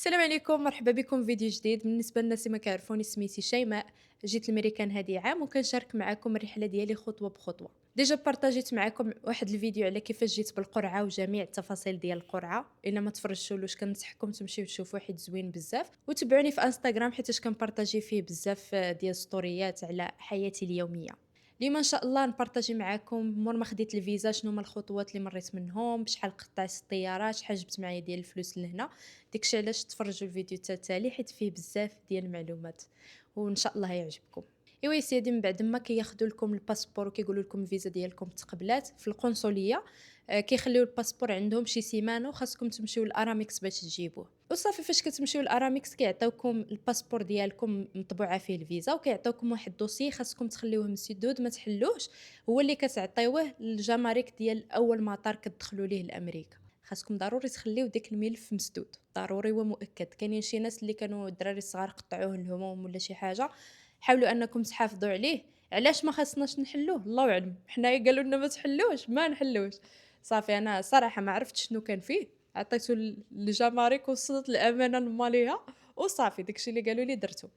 السلام عليكم، مرحبا بكم في فيديو جديد. بالنسبه للناس اللي ما كيعرفوني، سميتي شيماء. جيت الميريكان هذه عام وكنشارك معكم الرحله ديالي خطوه بخطوه. ديجا بارطاجيت معكم واحد الفيديو على كيفاش جيت بالقرعه وجميع التفاصيل ديال القرعه. الا ما تفرجتولوش كنصحكم تمشيو تشوفوا، حيت زوين بزاف. وتبعوني في انستغرام حيت كنبارطاجي فيه بزاف ديال ستوريات على حياتي اليوميه. اليوم ان شاء الله نبارطاجي معكم مور ما خديت الفيزا شنو هما الخطوات اللي مريت منهم، بشحال قطعت الطيارات، شحال جبت معايا ديال الفلوس لهنا. داكشي علاش تفرجوا الفيديو حتى التالي، حيت فيه بزاف ديال المعلومات وان شاء الله يعجبكم. ايوا يا سيدي، من بعد ما كياخذوا لكم الباسبور وكيقولوا لكم الفيزا ديالكم تقبلات في القنصليه، كيخليو الباسبور عندهم شي سيمانه وخاصكم تمشيو لاراميكس باش تجيبوه. وصافي فاش كتمشيو لاراميكس كيعطيوكم الباسبور ديالكم مطبوعه فيه الفيزا، وكيعطيوكم واحد الدوسي خاصكم تخليوه مسدود ما تحلوهش. هو اللي كتعطيوه للجمارك ديال اول مطار كتدخلوا ليه لامريكا. خاصكم ضروري تخليو داك الملف مسدود، ضروري ومؤكد. كاينين شي ناس اللي كانوا الدراري الصغار قطعوه لهمهم ولا شي حاجه. حاولوا انكم تحافظوا عليه. علاش ما خاصناش نحلوه؟ الله اعلم. حنايا قالوا لنا ما تحلوش، ما نحلوش. صافي انا صراحه ما عرفت شنو كان فيه. عطيته للجمارك وصلت الامانه لماليها. وصافي داكشي اللي قالوا لي درته.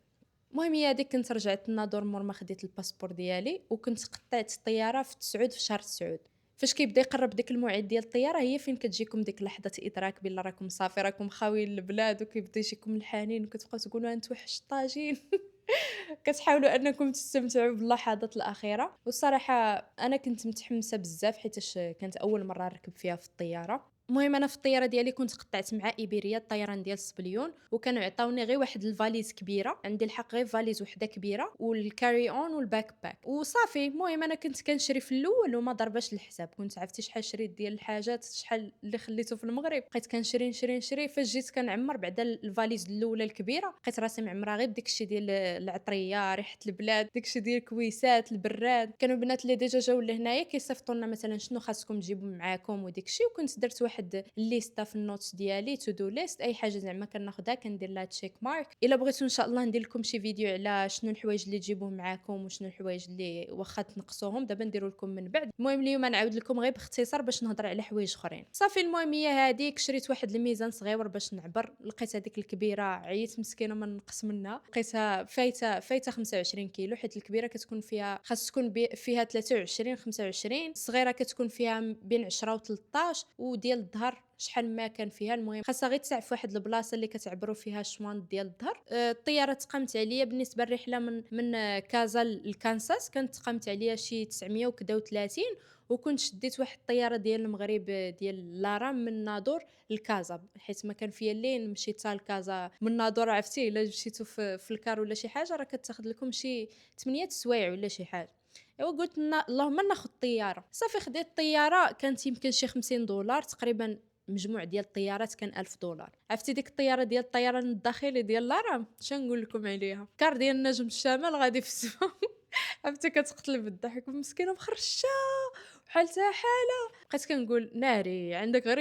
المهم هي هذيك كنت رجعت للناظور مور ما خديت الباسبور ديالي، وكنت قطعت الطياره في 9 في شهر 9. فاش كيبدا يقرب داك الموعد ديال الطياره هي فين كتجيكم ديك لحظه ادراك بلا راكم صافي راكم خاويين البلاد، وكيبدا يجيكم الحنين وكتبقاو تقولوا انت وحش الطاجين. كتحاولوا انكم تستمتعوا باللحظات الاخيره. والصراحه انا كنت متحمسه بزاف حيتاش كانت اول مره نركب فيها في الطياره. المهم انا في الطياره ديالي كنت قطعت مع ايبيريا الطيران ديال السبليون، وكانوا عطاوني غير واحد الفاليز كبيره. عندي الحق غير فاليز وحده كبيره والكاري اون والباك باك وصافي. المهم انا كنت كنشري في الاول وما ضرباش الحساب. كنت عرفتي شحال شريت ديال الحاجات، شحال اللي خليته في المغرب. بقيت كنشري نشري نشري. فاش جيت كنعمر بعدا الفاليز الاولى الكبيره، لقيت راسي معمره غير بداك الشيء ديال العطريه، ريحه البلاد، داك الشيء ديال الكويسات، البراد. كانوا البنات اللي ديجا جاو لهنايا كيصيفطوا لنا مثلا شنو خاصكم تجيبوا معاكم وداك الشيء. وكنت درت واحد الليسته في النوتس ديالي، تو دو ليست. اي حاجه زعما كناخذها كندير لها تشيك مارك. الا بغيتوا ان شاء الله ندير لكم شي فيديو على شنو الحوايج اللي تجيبوه معاكم وشنو الحوايج اللي واخا تنقصوهم، دابا نديرو لكم من بعد. المهم اليوم نعاود لكم غير باختصار باش نهضر على حوايج اخرين. صافي المهم هي هذيك شريت واحد الميزان صغيور باش نعبر. لقيت هذيك الكبيره عييت مسكينه ما نقص منها، لقيتها فايته 25 كيلو، حيت الكبيره كتكون فيها خاص تكون فيها 23 25. الصغيره كتكون فيها بين 10 و13. وديال الظهر شحال ما كان فيها. المهم خاصها غير تسع في واحد البلاصه اللي كتعبروا فيها الشوان ديال الظهر. الطياره تقامت عليا بالنسبه للرحله من كازا لكانساس، كانت تقامت عليا شي 900 وكدا و30. وكنت شديت واحد الطياره ديال المغرب ديال لارام من ناظور لكازا، حيت ما كان فيا الليل نمشي حتى لكازا من ناظور. عرفتي الا مشيتو في الكار ولا شي حاجه راه كتاخذ لكم شي 8 سوايع ولا شي حاجه. ايوا قلت اللهم ناخذ الطياره. صافي خديت الطياره، كانت يمكن شي 50 دولار تقريبا. مجموع ديال الطيارات كان 1000 دولار. عرفتي ديك الطياره ديال الطيران الداخلي ديال لارام شنقول لكم عليها؟ كار ديال نجم الشمال غادي في السما. عرفتي كتقتل بالضحك، مسكينه مخرشه بحالتها حاله. بقيت كنقول ناري عندك غير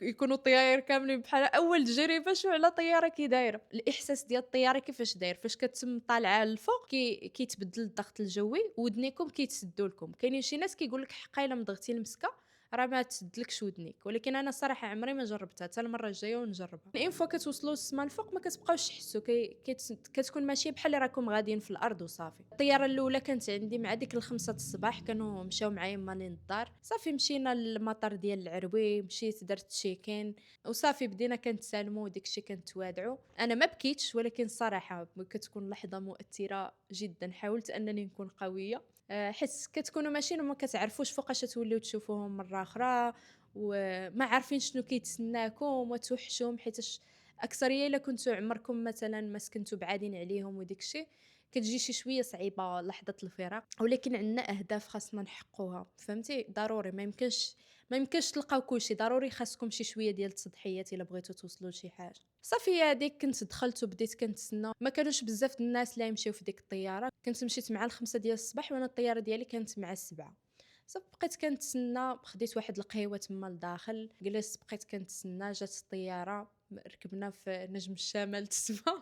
يكونوا الطياير كاملين بحال اول تجربه. شو على طياره كي دايره الاحساس ديال الطياره كيفاش داير فاش كتم طالعه للفوق. كيتبدل الضغط الجوي ودنيكم كيتسدوا لكم. كاينين شي ناس كيقول لك حقا الا مضغتي المسكه راه ما تسدلكش ودنيك، ولكن انا الصراحه عمري ما جربتها. حتى المره الجايه ونجربها. الين فوا كتوصلوا للسما الفوق ما كتبقاوش تحسوا كتكون ماشيه بحال اللي راكم غاديين في الارض. وصافي الطياره الاولى كانت عندي مع ديك الخمسة الصباح، كانوا مشاو معايا مالين الدار. صافي مشينا للمطار ديال العروي، مشيت درت تشيكين. وصافي بدينا كنتسالموا وديك الشيء كنتوادعوا. انا ما بكيتش، ولكن صراحه كتكون لحظه مؤثره جدا. حاولت انني نكون قويه. حس كتكونوا ماشيين وما كتعرفوش فوقاش توليو تشوفوهم مره اخرى، وما عارفين شنو كيتسناكم وتوحشوا. حيتاش اكثريه الا كنتو عمركم مثلا ما سكنتوا بعادين عليهم وديك الشيء كتجي شي شويه صعيبه لحظه الفراق. ولكن عندنا اهداف خاصنا نحققوها، فهمتي؟ ضروري ما يمكنش تلقاو كلشي. ضروري خاصكم شي شويه ديال التضحيات الا بغيتو توصلوا لشي حاجه. صافي هذيك كنت دخلت وبديت كنتسنى. ما كانوش بزاف الناس اللي يمشيو في ديك الطياره. كنت مشيت مع الخمسة ديال الصباح وانا الطياره ديالي كانت مع السبعة. صافي بقيت كنتسنى. خديت واحد القهوه تما لداخل، جلست بقيت كنتسنى. جات الطياره، ركبنا في نجم الشمال تسمى.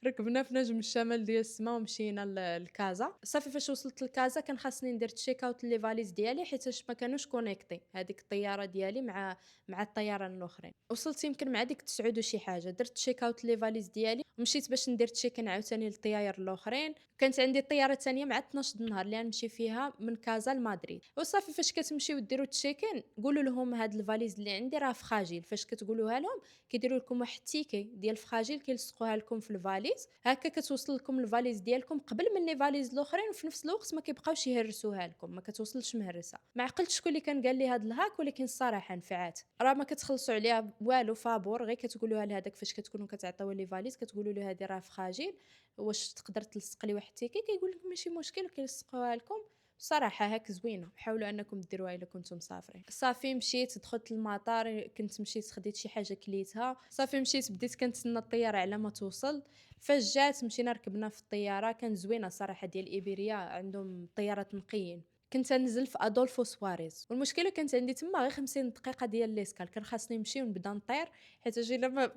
ركبنا في نجم الشمال ديال السما ومشينا لكازا. صافي فاش وصلت لكازا كان خاصني ندير تشيك اوت لي فاليز ديالي حيتاش ما كانوش كونيكتي هذيك الطياره ديالي مع الطيران الاخرين. وصلت يمكن مع ديك 9 وشي حاجه، درت تشيك اوت لي فاليز ديالي ومشيت باش ندير تشيكن عاوتاني للطياير الاخرين. كانت عندي الطياره الثانيه مع 12 د النهار اللي غنمشي فيها من كازا لمدريد. وصافي فاش كتمشيو ديروا تشيكن قولوا لهم هاد الفاليز اللي عندي راه فخاجيل. فاش كتقولوها لهم كيديروا لكم واحد التيكي ديال فخاجيل كيلصقوها لكم في الفاليز، هكا كتوصل لكم الفاليز ديالكم قبل من لي فاليز الاخرين، وفي نفس الوقت ما كيبقاوش يهرسوها لكم، ما كتوصلش مهرسه. ما عقلتش شكون اللي كان قال لي هاد الهاك، ولكن الصراحه نفعات. راه ما كتخلصوا عليها والو فابور، غير كتقولوها لهذاك فاش كتكونوا كتعطيو لي فاليز كتقولوا له هذه راه فخاجيل، واش تقدر تلصق لي واحد التيكي؟ كيقول لك ماشي مشكل وكيلصقوها لكم. بصراحة هاك زوينة، حاولوا أنكم ديروها إلا كنتم مسافرين. صافي مشيت دخلت المطار، كنت مشيت خديت شي حاجة كليتها، صافي مشيت بديت كنتسنى الطيارة على ما توصل. فاش جات مشينا ركبنا في الطيارة، كان زوينة صراحة ديال إيبيريا، عندهم طيارة نقيين. كنت نزل في أدولفو سواريز، والمشكلة كانت عندي تما غير 50 دقيقة ديال ليسكال، كان خاصني نمشي ونبدا نطير حيت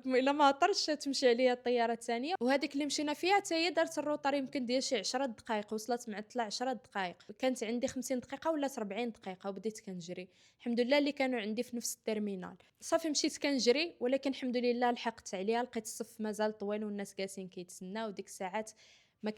الا ما عطرتش تمشي عليا الطيارة الثانية. وهذيك اللي مشينا فيها حتى هي دارت الروطار يمكن ديال شي 10 دقايق، وصلت معطلة 10 دقايق. كانت عندي 50 دقيقة ولات 40 دقيقة وبديت كنجري. الحمد لله اللي كانوا عندي في نفس التيرمينال. صافي مشيت كنجري، ولكن الحمد لله لحقت عليها، لقيت الصف مازال طويل والناس جالسين كيتسناو. ديك الساعات ما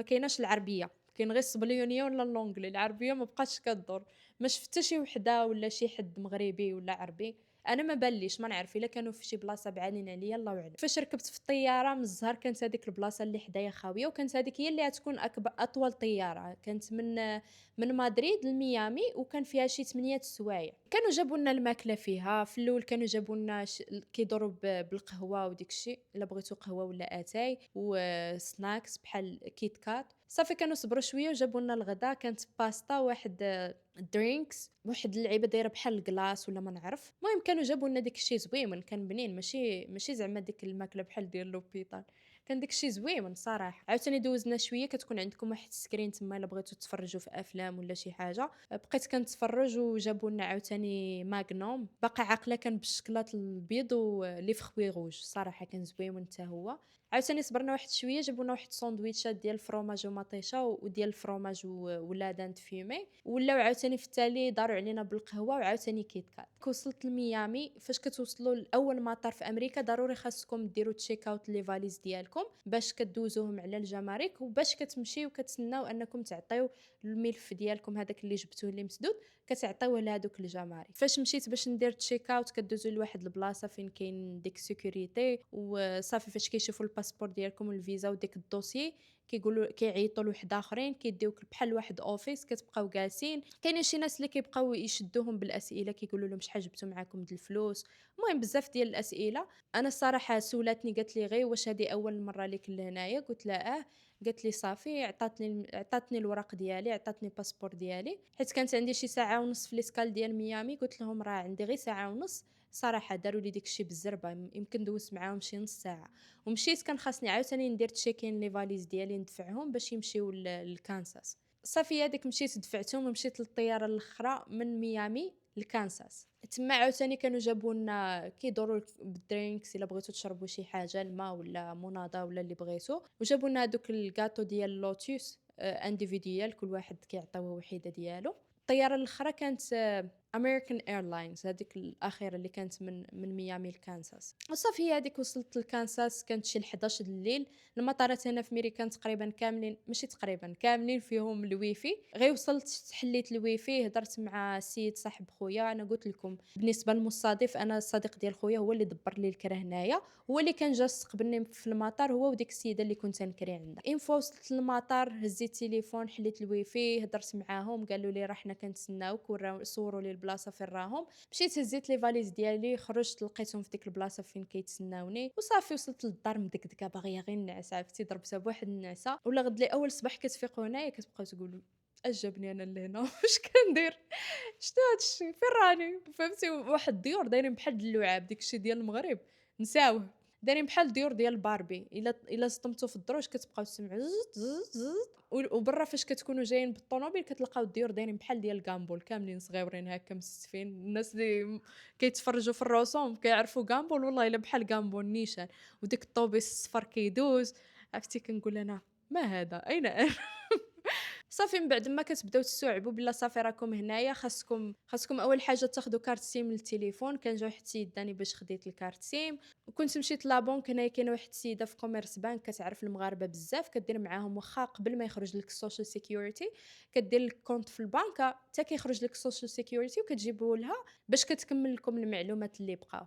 كايناش العربية، كاين غير الصبليونيه ولا اللونجلي، العربيه ما بقاتش كدور. ما شفت حتى شي وحده ولا شي حد مغربي ولا عربي. انا ما باليش، ما نعرف الا كانوا في شي بلاصه بعالين عليا الله اعلم. فاش ركبت في الطياره من الزهر كانت هذيك البلاصه اللي حدايا خاويه، وكانت هذيك هي اللي غتكون اطول طياره. كانت من مدريد لميامي، وكان فيها شي 8 سوايع. كانوا جابوا لنا الماكله فيها في الاول، كانوا جابوا لنا كيدوروا بالقهوه وديك الشيء الا بغيتو قهوه ولا اتاي وسناكس بحال كيت كات. صافي كانوا صبروا شويه وجابوا لنا الغدا، كانت باستا واحد درينكس واحد اللعيبه دايره بحال الكلاص ولا ما نعرف. المهم كانوا جابوا لنا داك الشيء زويون، كان بنين، ماشي زعما ديك الماكله بحال ديال لوبيطال. كان داك الشيء زويون صراحه. عاوتاني دوزنا شويه، كتكون عندكم واحد السكرين تما الا بغيتو تفرجوا في افلام ولا شي حاجه. بقيت كنتفرج وجابوا لنا عاوتاني ماغنوم باقي عاقله، كان بالشكلاط البيض ولي فخوي روج، صراحه كان زويون حتى هو. عاوتاني صبرنا واحد شويه، جابوا لنا واحد ساندويتشات ديال الفرomاج ومطيشه وديال الفرomاج ولا دانت فيمي، ولاو عاوتاني في التالي داروا علينا بالقهوه وعاوتاني كيت كات. وصلت لميامي. فاش كتوصلوا لاول مطار في امريكا ضروري خاصكم ديروا تشيك اوت لي فاليز ديالكم باش كدوزوهم على الجمارك، وباش كتمشيو كتسناو انكم تعطيو الملف ديالكم هذاك اللي جبتوه اللي مسدود، كتعطيوه لهذوك الجمارك. فاش مشيت باش ندير تشيك اوت كدوزو لواحد البلاصه فين كاين ديك سيكوريتي، وصافي فاش كيشوفوا الباسبور ديالكم والفيزا وديك الدوسيي كيقولوا كيعيطوا لواحد اخرين كيديوك بحال واحد اوفيس، كتبقاو جالسين. كاينين شي ناس اللي كيبقاو يشدوهم بالاسئله، كيقولوا لهم شحال جبتوا معاكم د الفلوس. المهم بزاف ديال الاسئله. انا الصراحه سولاتني قالت لي غير واش هذه اول مره لك لهنايا؟ قلت لها قالت لي صافي. عطاتني الوراق ديالي، عطاتني الباسبور ديالي، حيت كانت عندي شي ساعه ونص في ليسكال ديال ميامي. قلت لهم راه عندي غير ساعه ونص. صراحه داروا لي داكشي بالزربه، يمكن دوزت معاهم شي نص ساعه. ومشيت كان خاصني عاوتاني ندير تشيكين لي فاليز ديالي ندفعهم باش يمشيو لكانساس. صافي هذيك مشيت دفعتهم ومشيت للطياره الاخرى من ميامي لكانساس. تما عاوتاني كانوا جابوا لنا كيدوروا بالدرينكس الا بغيتو تشربوا شي حاجه، الماء ولا مناضه ولا اللي بغيتو، وجابوا لنا هذوك الكاطو ديال لوتوس انديفيديال، كل واحد كيعطيوه وحيده ديالو. الطياره الاخرى كانت امريكان ايرلاينز، هذيك الاخيره اللي كانت من ميامي لكانساس. وصافي هذيك وصلت لكانساس كانت شي 11 د الليل. المطارات هنا في ميريكان تقريبا كاملين، ماشي تقريبا كاملين فيهم الويفي. غير وصلت حليت الويفي، هضرت مع سيد صاحب خويا. انا قلت لكم بالنسبه للمصادف، انا الصديق ديال خويا هو اللي دبر لي الكره هنايا، هو اللي كان جا استقبلني في المطار، هو وديك السيده اللي كنت نكري عندها. وصلت للمطار هزيت التليفون حليت الويفي، هضرت معاهم قالوا لي راه حنا كنتسناوك، صوروا لي البلاصه فين راهم. مشيت هزيت لي فاليز ديالي، خرجت لقيتهم في ديك البلاصه فين كيتسناوني، وصافي وصلت للدار مدكدكه باغيه غير نعس. عرفتي ضربتها بواحد النعسه، ولا غد لي اول صباح كتفيقوا هنايا كتبقاو تقولوا اش جابني انا لهنا واش كندير، شنو هادشي فين راني؟ فهمتي؟ واحد الديور دايرين بحال اللعاب، داكشي ديال المغرب نساوه، دايرين بحال الديور ديال باربي. الا صدمتو في الدروج كتبقاو تسمعوا زز زز زز. وبرا فاش كتكونوا جايين بالطوموبيل كتلقاو الديور دايرين بحال ديال غامبول، كاملين صغيورين هكا مستفين. الناس اللي كيتفرجوا في الرسوم كيعرفوا غامبول، والله الا بحال غامبول نيشان. وديك الطوبيس الصفر كيدوز. عرفتي كنقول أنا ما هذا أين أنا؟ صافي من بعد ما كتبداو تستوعبوا بلي صافي راكم هنايا، خاصكم أول حاجة تاخدوا كارت سيم للتليفون. كان جا واحد السيد داني باش خديت الكارت سيم، وكنت مشيت لابونك. هنايا كاينه واحد السيده في كوميرس بانك كتعرف المغاربه بزاف، كدير معاهم واخا قبل ما يخرج لك السوشيال سيكيورتي، كدير لك كونت في البنكه حتى كيخرج لك السوشيال سيكيورتي وكتجيبوا لها باش كتكمل لكم المعلومات اللي بقاو.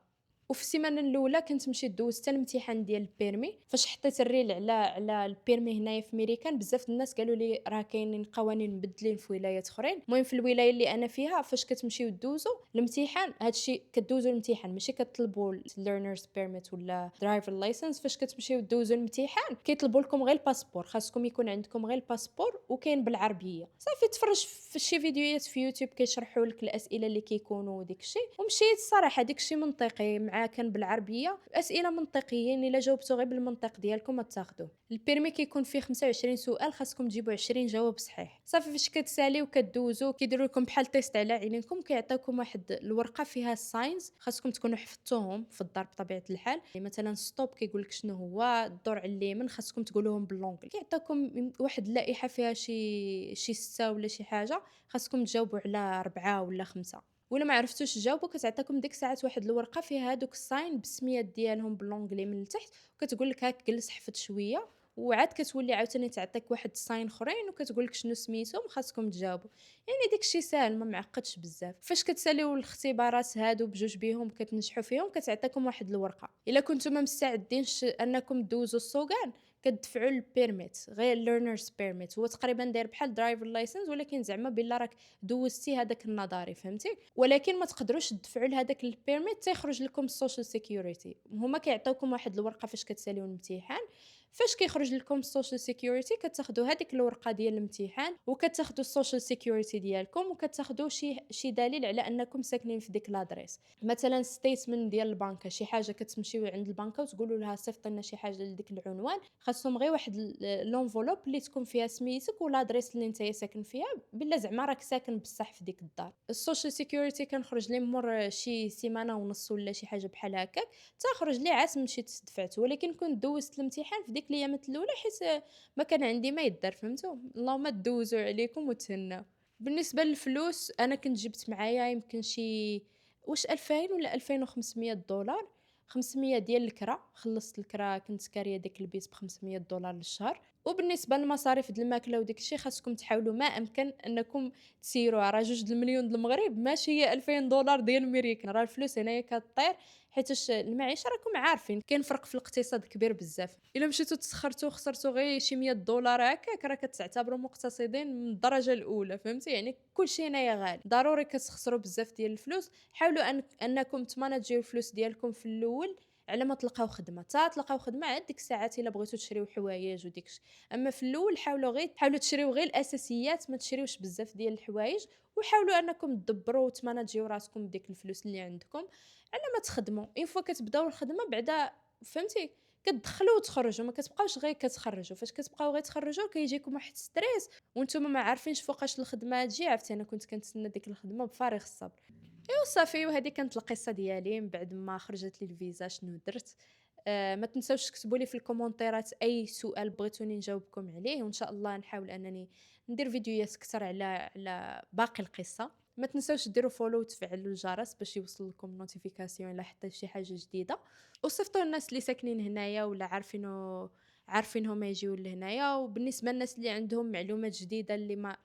وفي السيمانه الاولى كنت مشيت دوزت حتى الامتحان ديال البيرمي. فاش حطيت الريل على البيرمي هنايا في ميريكان، بزاف د الناس قالوا لي راه كاينين قوانين مبدلين في ولايات اخرين. المهم في الولايه اللي انا فيها فاش كتمشيو دوزوا الامتحان، هادشي كدوزوا الامتحان ماشي كطلبوا ليرنرز بيرميت ولا درايفر لايسنس. فاش كتمشيو دوزوا الامتحان كيطلبوا لكم غير الباسبور، خاصكم يكون عندكم غير الباسبور وكاين بالعربيه. صافي تفرج في شي فيديوهات في يوتيوب كيشرحوا لك الاسئله اللي كيكونوا داكشي، ومشيت الصراحه داكشي منطقي مع كان بالعربيه، اسئله منطقيين الا جاوبتوا غير بالمنطق ديالكم تاخذوه. البيرمي كيكون فيه 25 سؤال، خاصكم تجيبوا 20 جواب صحيح. صافي فاش كتساليو كدوزو كيديروا لكم بحال تيست على عينيكم، كيعطيوكم واحد الورقه فيها الساينز خاصكم تكونوا حفظتوهم في الدار بطبيعه الحال. يعني مثلا ستوب كيقول لك شنو هو، الدور على اليمين خاصكم تقولوهم باللونجلي. كيعطيكم واحد اللائحه فيها شي 6 ولا شي حاجه، خاصكم تجاوبوا على 4 ولا 5. ولا ما عرفتوش تجاوبوا كتعطيكم ديك الساعات واحد الورقه فيها هادوك الساين بالسميات ديالهم باللونجلي من التحت، وكتقول لك هاك جلس حفظ شويه. وعاد كتولي عاوتاني تعطيك واحد الساين اخرين وكتقول لك شنو سميتهم خاصكم تجاوبوا. يعني داك الشيء ساهل ما معقدش بزاف. فاش كتساليو الاختبارات هادو بجوج بيهم كتنجحوا فيهم كتعطيكم واحد الورقه. الا كنتم ما مستعدينش انكم دوزوا السوقان كتدفعوا البيرميت، غير ليرنرز بيرميت. هو تقريبا داير بحال درايفر لايسنس ولكن زعما بلا راك دوزتي هذاك النظري، فهمتي؟ ولكن ما تقدروش تدفعوا لهذاك البيرميت تيخرج لكم السوشيال سيكيورتي. هما كيعطيوكم واحد الورقه فاش كتساليو الامتحان. فاش كيخرج لكم السوشيال سيكيورتي كتاخذوا هذيك الورقه ديال الامتحان وكتاخذوا السوشيال سيكيورتي ديالكم وكتاخذوا شي دليل على انكم ساكنين في ديك لادريس. مثلا ستيتمنت ديال البنكه، شي حاجه كتمشيو عند البنكه وتقولوا لها صيفط لنا شي حاجه لديك العنوان، خاصهم غير واحد لونفولوب اللي تكون فيها سميتك والادريس اللي نتايا ساكن فيها، بلا زعما راك ساكن بصح في ديك الدار. السوشيال سيكيورتي كنخرج لي مور شي سيمانه ونص ولا شي حاجه بحال هكاك، تخرج لي عاد مشيت دفعت. ولكن كنت دوزت الامتحان في ديك الايامات الاولى حيت ما كان عندي ما يدار، فهمتوا؟ اللهم دوزوا عليكم وتهناو. بالنسبه للفلوس انا كنت جبت معايا يمكن شي واش 2000 ولا 2500 دولار. 500 ديال الكرا، خلصت الكرا كنت كاريه داك البيت ب 500 دولار للشهر. وبالنسبه للمصاريف ديال الماكله وداك الشيء خاصكم تحاولوا ما امكن انكم تسيروا. راه 2 المليون د المغرب ماشي هي 2000 دولار ديال الميريكان، راه الفلوس هنايا كطير. حيتاش المعيشه راكم عارفين كاين فرق في الاقتصاد كبير بزاف. الا مشيتو تسخرتو خسرتو غير شي 100 دولار هكاك راه كتعتبروا مقتصدين من الدرجه الاولى، فهمتي؟ يعني كلشي هنايا غالي، ضروري كتخسروا بزاف ديال الفلوس. حاولوا انكم تماناجيو الفلوس ديالكم في الاول على ما تلقاو خدمه. تلقاو خدمه عاد ديك الساعات الا بغيتو تشريو حوايج وديكش. اما في الاول حاولوا تشريو غير الاساسيات، ما تشريوش بزاف ديال الحوايج. وحاولوا انكم تدبروا وتماناجيو راسكم بديك الفلوس اللي عندكم على ما تخدموا. اون فوا كتبداو الخدمه بعدا، فهمتي؟ كتدخلوا وتخرجوا، ما كتبقاوش غير كتخرجوا. فاش كتبقاو غير تخرجوا كيجيكم واحد ستريس وانتم ما عارفينش فوقاش الخدمه تجي. عرفتي انا كنت كنتسنى ديك الخدمه بفارغ الصبر. ايوا صافي، وهذه كانت القصه ديالي من بعد ما خرجت لي الفيزا شنو درت. ما تنساوش تكتبوا لي في الكومونتيرات اي سؤال بغيتوني نجاوبكم عليه، وان شاء الله نحاول انني ندير فيديوهات اكثر على باقي القصه. ما تنساوش ديروا فولو وتفعلوا الجرس باش يوصل لكم نوتيفيكاسيون الا حطيت شي حاجه جديده. وصيفطوا الناس اللي ساكنين هنايا ولا عارفينهم يجيو لهنايا. وبالنسبه للناس اللي عندهم معلومات جديده اللي ما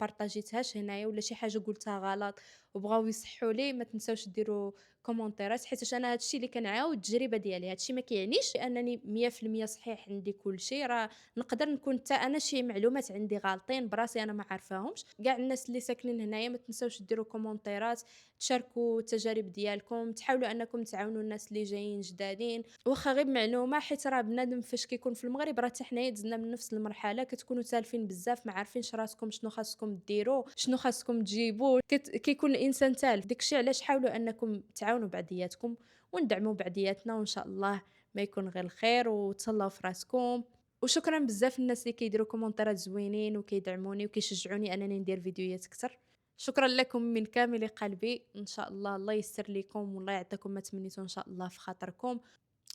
بارطاجيتهاش هنايا ولا شي حاجه قلتها غلط وبغاو يصحوا لي، ما تنساوش ديروا كومونتيرات. حيت انا هادشي اللي كنعاود التجربه ديالي. هادشي ما كيعنيش انني 100% صحيح عندي كل شيء. راه نقدر نكون حتى انا شي معلومات عندي غالطين براسي انا ما عارفاهمش. كاع الناس اللي ساكنين هنايا ما تنساوش ديروا كومونتيرات، تشاركوا التجارب ديالكم، تحاولوا انكم تعاونوا الناس اللي جايين جدادين واخا غير معلومه. حيت راه بنادم فاش كيكون في المغرب راه حتى حنايا دزنا من نفس المرحله، كتكونوا تالفين بزاف ما عارفينش راسكم شنو خاصكم ديروا شنو خاصكم تجيبوا. كيكون الانسان تالف. داكشي علاش حاولوا انكم تعاونوا بعضياتكم وندعموا بعضياتنا، وان شاء الله ما يكون غير الخير. وتهلاو في راسكم. وشكرا بزاف الناس اللي كيديروا كومونتيرات زوينين وكيدعموني وكيشجعوني انني ندير فيديوهات اكثر. شكرا لكم من كامل قلبي. ان شاء الله يسر لكم والله يعطيكم ما تمنيتوا ان شاء الله في خاطركم.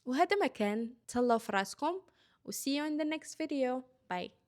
وهذا ما كان. تهلاو في راسكم و see you in the next video. Bye.